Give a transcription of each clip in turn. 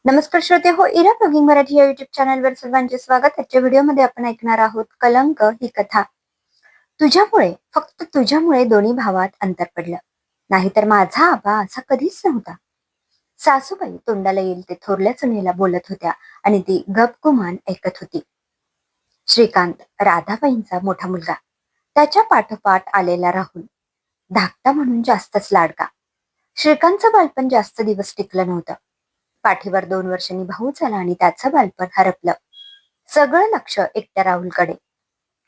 नमस्कार श्रोते हो, इरा ब्लॉगिंग मराठी या युट्यूब चॅनलवर सर्वांचे स्वागत. आजच्या व्हिडिओमध्ये आपण ऐकणार आहोत कलंक ही कथा. तुझ्यामुळे, फक्त तुझ्यामुळे दोन्ही भावात अंतर पडलं, नाहीतर माझा आबा असा कधीच नव्हता. सासूबाई तोंडाला येईल ते थोरल्या सुनेला बोलत होत्या आणि ती गपगुमान ऐकत होती. श्रीकांत, राधाबाईंचा मोठा मुलगा, त्याच्या पाठोपाठ आलेला राहुल, धाकटा म्हणून जास्तच लाडका. श्रीकांतचं बालपण जास्त दिवस टिकलं नव्हतं. पाठीवर 2 वर्षांनी भाऊ झाला आणि त्याचं बालपण हरपलं. सगळं लक्ष एकट्या राहुलकडे.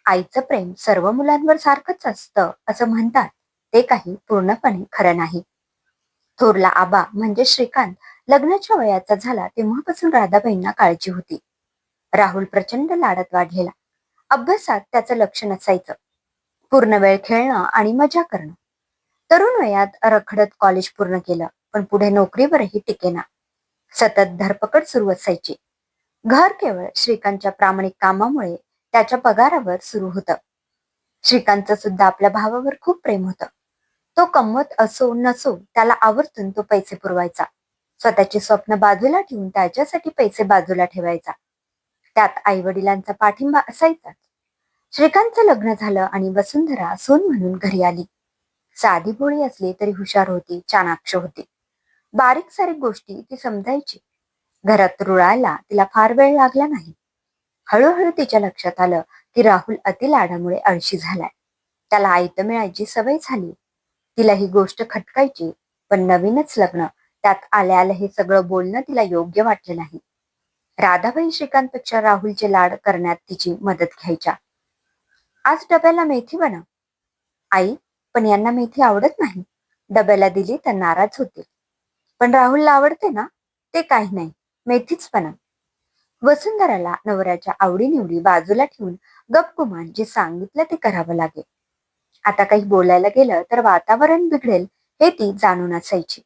आईचं प्रेम सर्व मुलांवर सारखंच असतं असं म्हणतात, ते काही पूर्णपणे खरं नाही. थोरला आबा म्हणजे श्रीकांत लग्नाच्या वयाचा झाला तेव्हापासून राधाबाईंना काळजी होती. राहुल प्रचंड लाडात वाढलेला. अभ्यासात त्याचं लक्ष नसायचं. पूर्ण वेळ खेळणं आणि मजा करणं. तरुण वयात रखडत कॉलेज पूर्ण केलं, पण पुढे नोकरीवरही टिकेना. सतत धरपकड सुरू असायची. घर केवळ श्रीकांतच्या प्रामाणिक कामामुळे त्याच्या पगारावर सुरू होतं. श्रीकांतचं सुद्धा आपल्या भावावर खूप प्रेम होतं. तो कमवत असो नसो त्याला आवर्जून तो पैसे पुरवायचा. स्वतःची स्वप्न बाजूला ठेवून त्याच्यासाठी पैसे बाजूला ठेवायचा. त्यात आई वडिलांचा पाठिंबा असायचाच. श्रीकांतचं लग्न झालं आणि वसुंधरा सून म्हणून घरी आली. साधी भोळी असली तरी हुशार होती, चाणाक्ष होती. बारीक सारीक गोष्टी ती समजायची. घरात रुळायला तिला फार वेळ लागला नाही. हळूहळू तिच्या लक्षात आलं की राहुल अतिलाडामुळे आळशी झालाय. त्याला आयतं मिळायची सवय झाली. तिला ही गोष्ट खटकायची, पण नवीनच लग्न, त्यात आल्या आल्या हे सगळं बोलणं तिला योग्य वाटलं नाही. राधाबाई श्रीकांतपेक्षा राहुलचे लाड करण्यात तिची मदत घ्यायच्या. आज डब्याला मेथी बनव. आई, पण यांना मेथी आवडत नाही. डब्याला दिली तर नाराज होते. पण राहुलला आवडते ना, ते काही नाही, मेथीच बनव. वसुंधराला नवऱ्याच्या आवडीनिवडी बाजूला ठेवून गपगुमान जे सांगितलं ते करावं लागेल. आता काही बोलायला गेलं तर वातावरण बिघडेल हे ती जाणून असायची.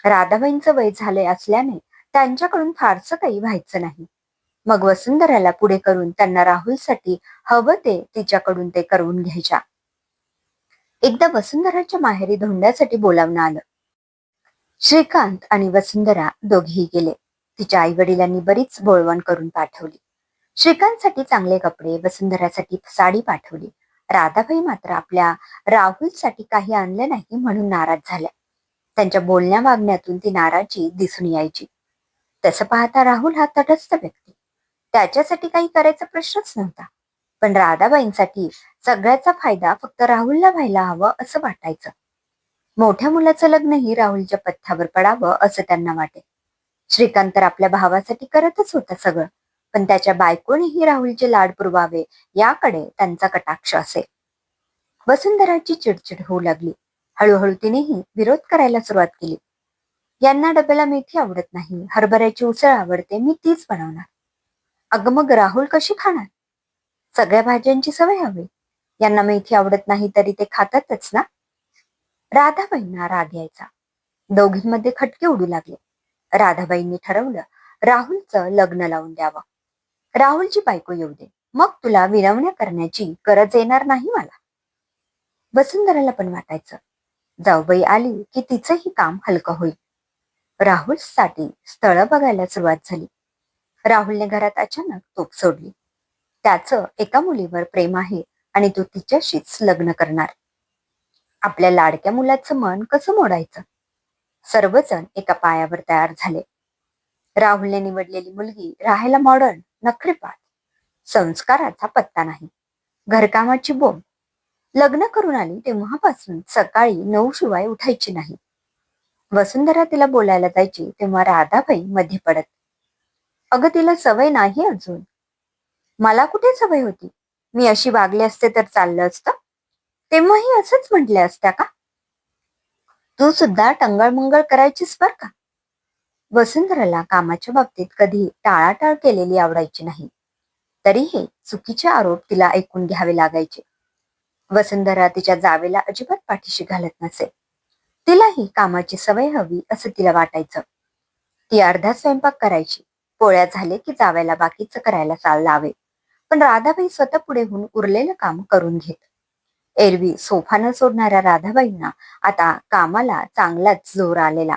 राधाबाईंचं वय झाले असल्याने त्यांच्याकडून फारसं काही व्हायचं नाही. मग वसुंधराला पुढे करून त्यांना राहुलसाठी हवं ते तिच्याकडून ते करून घ्यायच्या. एकदा वसुंधराच्या माहेरी धोंड्यासाठी बोलावणं आलं. श्रीकांत आणि वसुंधरा दोघेही गेले. तिच्या आई वडिलांनी बरीच बोळवण करून पाठवली. श्रीकांतसाठी चांगले कपडे, वसुंधरासाठी साडी पाठवली. राधाबाई मात्र आपल्या राहुलसाठी काही आणले नाही म्हणून नाराज झाल्या. त्यांच्या बोलण्या वागण्यातून ती नाराजी दिसून यायची. तसं पाहता राहुल हा तटस्थ व्यक्ती. त्याच्यासाठी काही करायचा प्रश्नच नव्हता. पण राधाबाईंसाठी सगळ्याचा फायदा फक्त राहुलला व्हायला हवं असं वाटायचं. मोठ्या मुलाचं लग्नही राहुलच्या पथ्यावर पडावं असं त्यांना वाटे. श्रीकांत तर आपल्या भावासाठी करतच होता सगळं, पण त्याच्या बायकोनेही राहुलचे लाड पुरवावे याकडे त्यांचा कटाक्ष असे. वसुंधराची चिडचिड होऊ लागली. हळूहळू तिनेही विरोध करायला सुरुवात केली. यांना डब्याला मेथी आवडत नाही, हरभऱ्याची उसळ आवडते, मी तीच बनवणार. अगं मग राहुल कशी खाणार? सगळ्या भाज्यांची सवय हवी. यांना मेथी आवडत नाही तरी ते खातातच ना. राधाबाईंना राग यायचा. दोघींमध्ये खटके उडू लागले. राधाबाईंनी ठरवलं, राहुलचं लग्न लावून द्यावं. राहुलची बायको येऊ दे, मग तुला विनवण्या करण्याची गरज येणार नाही मला. वसुंधराला पण वाटायचं, जाऊबाई आली की तिचंही काम हलकं होईल. राहुलसाठी स्थळं बघायला सुरुवात झाली. राहुलने घरात अचानक तोफ सोडली. त्याचं एका मुलीवर प्रेम आहे आणि तो तिच्याशीच लग्न करणार. आपल्या लाडक्या मुलाचं मन कसं मोडायचं? सर्वजण एका पायावर तयार झाले. राहुलने निवडलेली मुलगी राहायला मॉडर्न, नखरेपाठ, संस्काराचा पत्ता नाही, घरकामाची बोंब. लग्न करून आली तेव्हापासून सकाळी 9 शिवाय उठायची नाही. वसुंधरा तिला बोलायला जायची तेव्हा राधाबाई मध्ये पडत. अगं तिला सवय नाही अजून. मला कुठे सवय होती? मी अशी वागले असते तर चाललं असतं. तेव्हाही असंच म्हटले असत्या का? तू सुद्धा टंगळमंगळ करायचीस बर का. वसुंधराला कामाच्या बाबतीत कधी टाळाटाळ केलेली आवडायची नाही. तरीही चुकीचे आरोप तिला ऐकून घ्यावे लागायचे. वसुंधरा तिच्या जावेला अजिबात पाठीशी घालत नसे. तिलाही कामाची सवय हवी असं तिला वाटायचं. ती अर्धा स्वयंपाक करायची. पोळ्या झाले की जाव्याला बाकीचं करायला लावे. पण राधाबाई स्वतः पुढे होऊन उरलेलं काम करून घेत. एरवी सोफा न सोडणाऱ्या राधाबाईंना आता कामाला चांगलाच जोर आलेला.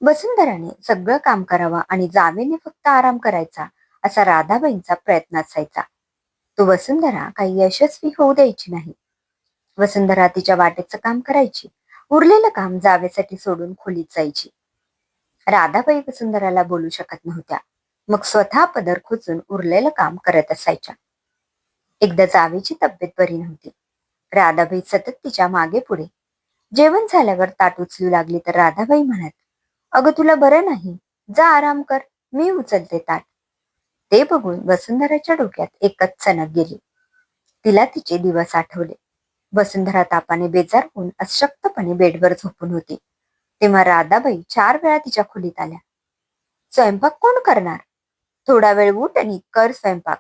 वसुंधराने सगळं काम करावं आणि जावेने फक्त आराम करायचा असा राधाबाईंचा प्रयत्न असायचा. तो वसुंधरा काही यशस्वी होऊ द्यायची नाही. वसुंधरा तिच्या वाटेचं काम करायची, उरलेलं काम जावेसाठी सोडून खोलीत जायची. राधाबाई वसुंधराला बोलू शकत नव्हत्या, मग स्वतः पदर खोचून उरलेलं काम करत असायच्या. एकदा जावेची तब्येत बरी नव्हती. राधाबाई सतत तिच्या मागे पुढे. जेवण झाल्यावर ताट उचलू लागली तर राधाबाई म्हणत, अगं तुला बरं नाही, जा आराम कर, मी उचलते ताट. ते बघून वसुंधराच्या डोक्यात एकच चणक गेली. तिला तिचे दिवस आठवले. वसुंधरा तापाने बेजार होऊन अशक्तपणे बेडवर झोपून होती. तेव्हा राधाबाई 4 वेळा तिच्या खोलीत आल्या. स्वयंपाक कोण करणार? थोडा वेळ उठ आणि कर स्वयंपाक.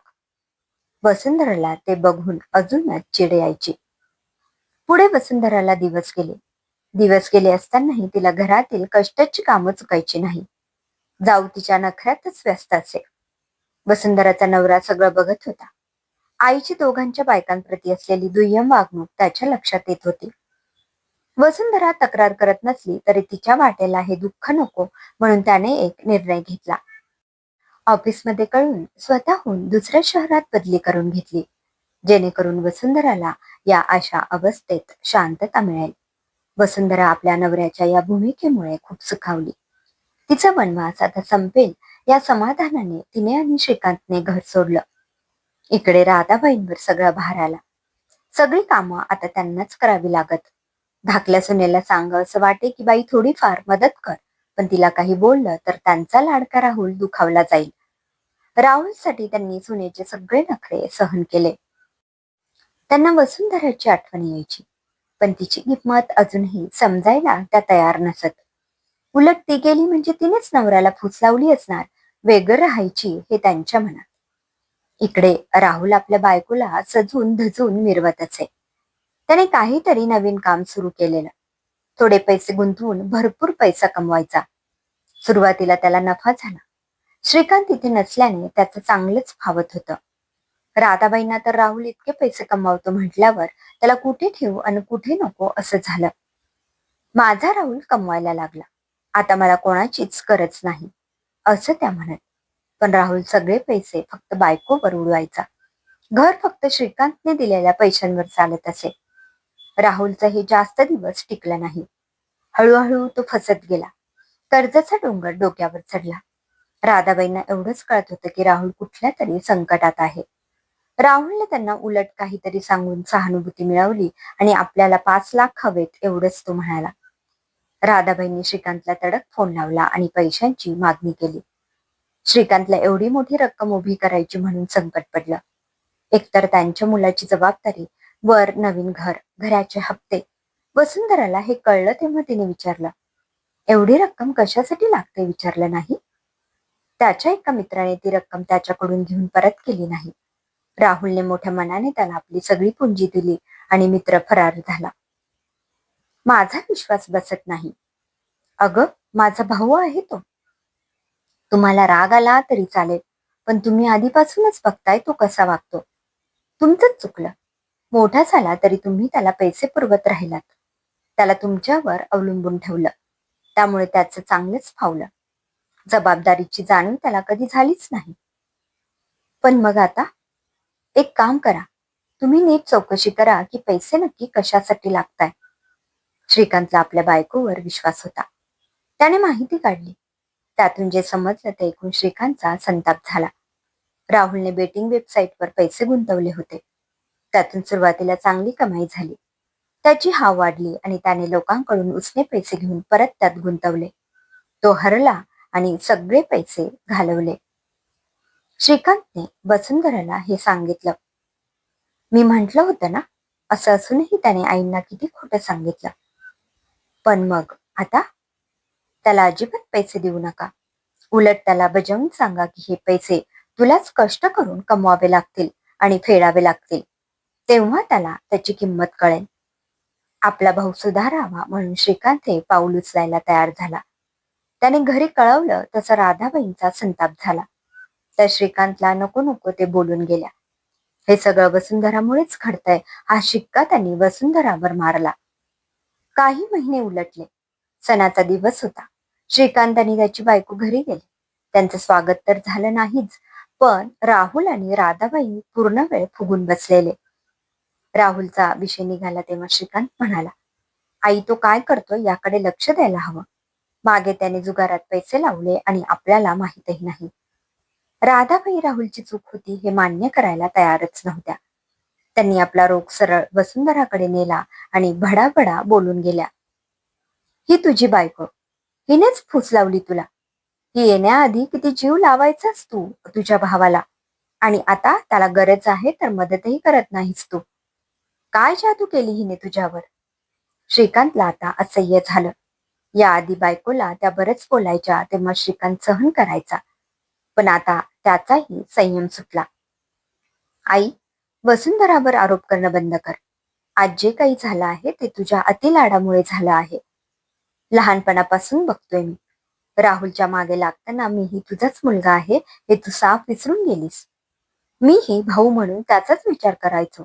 वसुंधराला ते बघून अजूनच चिड यायची. पुढे वसुंधराला दिवस गेले. दिवस गेले असतानाही तिला घरातील कष्टाची कामं चुकायची नाही. जाऊ तिच्या नखऱ्यातच व्यस्त असे. वसुंधराचा नवरा सगळं बघत होता. आईची दोघांच्या बायकांप्रती असलेली दुय्यम वागणूक त्याच्या लक्षात येत होती. वसुंधरा तक्रार करत नसली तरी तिच्या वाटेला हे दुःख नको म्हणून त्याने एक निर्णय घेतला. ऑफिसमध्ये कळून स्वतःहून दुसऱ्या शहरात बदली करून घेतली, जेणेकरून वसुंधराला या अशा अवस्थेत शांतता मिळेल. वसुंधरा आपल्या नवऱ्याच्या या भूमिकेमुळे खूप सुखावली. तिचा वनवास आता संपेल या समाधानाने तिने आणि श्रीकांतने घर सोडलं. इकडे राधाबाईंवर सगळा भार आला. सगळी कामं आता त्यांनाच करावी लागत. धाकल्या सुनेला सांग असं वाटे की बाई थोडीफार मदत कर, पण तिला काही बोललं तर त्यांचा लाडका राहुल दुखावला जाईल. राहुलसाठी त्यांनी सुनेचे सगळे नखरे सहन केले. त्यांना वसुंधराची आठवण यायची, पण तिची किंमत अजूनही समजायला त्या तयार नसत. उलट ती गेली म्हणजे तिनेच नवऱ्याला फूस लावली असणार, वेगळं राहायची हे त्यांच्या मनात. इकडे राहुल आपल्या बायकोला सजून धजून मिरवत असे. त्याने काहीतरी नवीन काम सुरू केलेलं. थोडे पैसे गुंतवून भरपूर पैसा कमवायचा. सुरुवातीला त्याला नफा झाला. श्रीकांत इथे नसल्याने त्याचं चांगलंच फावत होतं. राधाबाईंना तर राहुल इतके पैसे कमावतो म्हटल्यावर त्याला कुठे ठेवू आणि कुठे नको असं झालं. माझा राहुल कमवायला लागला, आता मला कोणाचीच गरज नाही असं त्या म्हणत. पण राहुल सगळे पैसे फक्त बायकोवर उडवायचा. घर फक्त श्रीकांतने दिलेल्या पैशांवर चालत असे. राहुलचं हे जास्त दिवस टिकलं नाही. हळूहळू तो फसत गेला. कर्जाचा डोंगर डोक्यावर चढला. राधाबाईंना एवढंच कळत होतं की राहुल कुठल्या तरी संकटात आहे. राहुलने त्यांना उलट काहीतरी सांगून सहानुभूती मिळवली आणि आपल्याला 5 लाख हवेत एवढंच तो म्हणाला. राधाबाईंनी श्रीकांतला तडक फोन लावला आणि पैशांची मागणी केली. श्रीकांतला एवढी मोठी रक्कम उभी करायची म्हणून संकट पडलं. एकतर त्यांच्या मुलाची जबाबदारी, वर नवीन घर, घराचे हप्ते. वसुंधराला हे कळलं तेव्हा तिने विचारलं, एवढी रक्कम कशासाठी लागते विचारलं नाही. त्याच्या एका मित्राने ती रक्कम त्याच्याकडून घेऊन परत केली नाही. राहुलने मोठ्या मनाने त्याला आपली सगळी पुंजी दिली आणि मित्र फरार झाला. माझा विश्वास बसत नाही. अगं, माझा भाऊ आहे तो. तुम्हाला राग आला तरी चालेल, पण तुम्ही आधीपासूनच बघताय तो कसा वागतो. तुमचंच चुकलं. मोठा झाला तरी तुम्ही त्याला पैसे पुरवत राहिलात. त्याला तुमच्यावर अवलंबून ठेवलं. त्यामुळे त्याचं चांगलंच फावलं. जबाबदारीची जाणीव त्याला कधी झालीच नाही. पण मग आता एक काम करा, तुम्ही नीट चौकशी करा की पैसे नक्की कशासाठी लागताय. श्रीकांतला आपल्या बायकोवर विश्वास होता. त्याने माहिती काढली. त्यातून जे समजलं ते ऐकून श्रीकांतचा संताप झाला. राहुलने बेटिंग वेबसाईटवर पैसे गुंतवले होते. त्यातून सुरुवातीला चांगली कमाई झाली. त्याची हाव वाढली आणि त्याने लोकांकडून उसने पैसे घेऊन परत त्यात गुंतवले. तो हरला आणि सगळे पैसे घालवले. श्रीकांतने वसुंधराला हे सांगितलं. मी म्हटलं होतं ना, असं असूनही त्याने आईंना किती खोटं सांगितलं. पण मग आता त्याला अजिबात पैसे देऊ नका. उलट त्याला बजावून सांगा की हे पैसे तुलाच कष्ट करून कमवावे लागतील आणि फेडावे लागतील. तेव्हा त्याला त्याची किंमत कळेल. आपला भाऊ सुधारावा म्हणून श्रीकांत हे पाऊल उचलायला तयार झाला. त्याने घरी कळवलं तसं राधाबाईंचा संताप झाला. त्या श्रीकांतला नको नको ते बोलून गेल्या. हे सगळं वसुंधरामुळेच घडतंय हा शिक्का त्यांनी वसुंधरावर मारला. काही महिने उलटले. सणाचा दिवस होता. श्रीकांत आणि त्याची बायको घरी गेले. त्यांचं स्वागत तर झालं नाहीच, पण राहुल आणि राधाबाई पूर्ण वेळ फुगून बसलेले. राहुलचा विषय निघाला तेव्हा श्रीकांत म्हणाला, आई तो काय करतोय याकडे लक्ष द्यायला हवं. मागे त्याने जुगारात पैसे लावले आणि आपल्याला माहीतही नाही. राधाबाई राहुलची चूक होती हे मान्य करायला तयारच नव्हत्या. त्यांनी आपला रोख सरळ वसुंधराकडे नेला आणि भडाभडा बोलून गेल्या. ही तुझी बायको, हिनेच फूस लावली तुला. ही येण्याआधी किती जीव लावायचास तू तुझ्या भावाला, आणि आता त्याला गरज आहे तर मदतही करत नाहीस तू. काय जादू केली हिने तुझ्यावर. श्रीकांतला आता असह्य झालं. याआधी बायकोला त्या बरंच बोलायच्या तेव्हा श्रीकांत सहन करायचा, पण आता त्याचाही संयम सुटला. आई, वसुंधरावर आरोप करणं बंद कर. आज जे काही झालं आहे ते तुझ्या अतिलाडामुळे झालं आहे. लहानपणापासून बघतोय मी. राहुलच्या मागे लागताना मीही तुझाच मुलगा आहे हे तू साफ विसरून गेलीस. मीही भाऊ म्हणून त्याचाच विचार करायचो,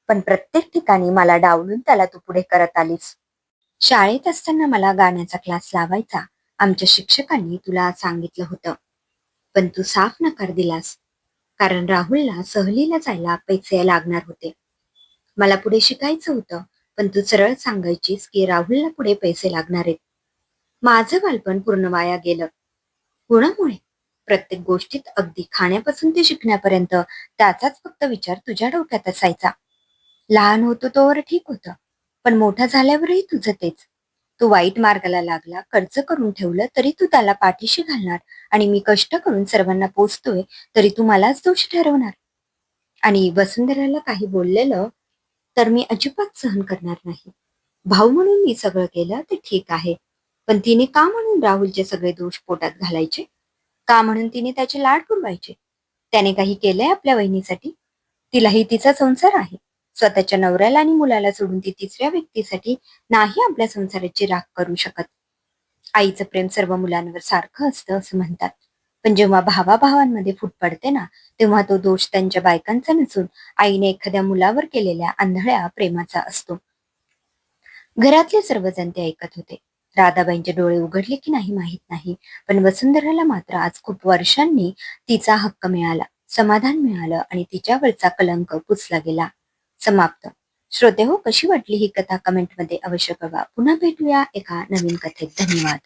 पण प्रत्येक ठिकाणी मला डावलून त्याला तू पुढे करत आलीस. शाळेत असताना मला गाण्याचा क्लास लावायचा आमच्या शिक्षकांनी तुला सांगितलं होतं, पण तू साफ नकार दिलास. कारण राहुलला सहलीला जायला पैसे लागणार होते. मला पुढे शिकायचं होतं, पण तू सरळ सांगायचीस की राहुलला पुढे पैसे लागणार आहेत. माझं बालपण पूर्ण वाया गेलं. कुणामुळे? प्रत्येक गोष्टीत अगदी खाण्यापासून ते शिकण्यापर्यंत त्याचाच फक्त विचार तुझ्या डोक्यात असायचा. लहान होतो तोवर ठीक होतं, पण मोठा झाल्यावरही तुझं तेच. तू वाईट मार्गाला लागला, कर्ज करून ठेवलं तरी तू त्याला पाठीशी घालणार, आणि मी कष्ट करून सर्वांना पोचतोय तरी तू मलाच दोषी ठरवणार. आणि वसुंधराला काही बोललेलं तर मी अजिबात सहन करणार नाही. भाऊ म्हणून मी सगळं केलं ते ठीक आहे, पण तिने का म्हणून राहुलचे सगळे दोष पोटात घालायचे? का म्हणून तिने त्याचे लाड पुरवायचे? त्याने काही केलंय आपल्या वहिनीसाठी? तिलाही तिचा संसार आहे. स्वतःच्या नवऱ्याला आणि मुलाला सोडून ती तिसऱ्या व्यक्तीसाठी नाही आपल्या संसाराची राख करू शकत. आईचं प्रेम सर्व मुलांवर सारखं असतं असं म्हणतात, पण जेव्हा भावाभावांमध्ये फूट पडते ना, तेव्हा तो दोष त्यांच्या बायकांचा नसून आईने एखाद्या मुलावर केलेल्या आंधळ्या प्रेमाचा असतो. घरातले सर्वजण ते ऐकत होते. राधाबाईंचे डोळे उघडले की नाही माहीत नाही, पण वसुंधराला मात्र आज खूप वर्षांनी तिचा हक्क मिळाला, समाधान मिळालं आणि तिच्यावरचा कलंक पुसला गेला. समाप्त. श्रोते हो, कशी वाटली ही कथा कमेंटमध्ये अवश्य कळवा. पुन्हा भेटूया एका नवीन कथेत. धन्यवाद.